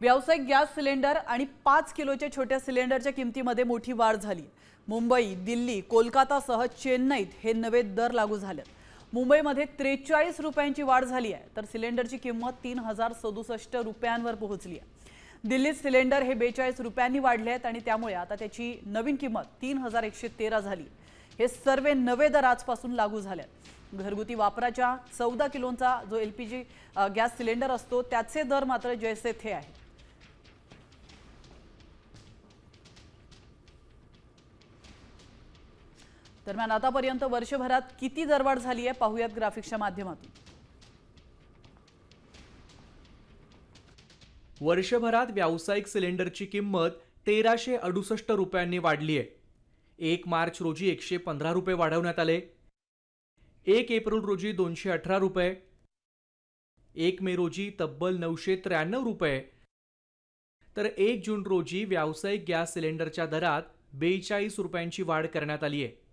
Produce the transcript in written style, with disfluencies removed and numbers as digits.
व्यावसायिक gas cylinder आणि 5 किलोच्या छोट्या सिलेंडरच्या किमतीमध्ये मोठी वाढ झाली। मुंबई, दिल्ली, कोलकातासह चेन्नईत हे नवे दर लागू झालेत। मुंबईमध्ये 43 रुपयांची वाढ झाली आहे, तर सिलेंडरची किंमत 3067 रुपयांवर पोहोचली आहे। दिल्लीत सिलेंडर हे 42 रुपयांनी वाढले आहेत आणि त्यामुळे आता त्याची नवीन किंमत 3113 झाली। हे सर्व नवे दर आजपासून लागू झालेत। घरगुती वापराच्या 14 किलोचा जो एलपीजी गॅस सिलेंडर असतो त्याचे दर मात्र जैसे थे आहेत। दरम्यान आतापर्यंत वर्षभरात किती दरवाढ झाली आहे पाहूयात ग्राफिक्सच्या माध्यमातून। वर्षभरात व्यावसायिक सिलेंडरची किंमत 1368 रुपयांनी वाढली आहे। 1 मार्च रोजी 115 रुपये वाढवण्यात आले। 1 एप्रिल रोजी 218 रुपये, 1 मे रोजी तब्बल 993 रुपये, तर 1 जून रोजी व्यावसायिक गॅस सिलेंडरच्या दरात 42 रुपयांची वाढ करण्यात आली आहे।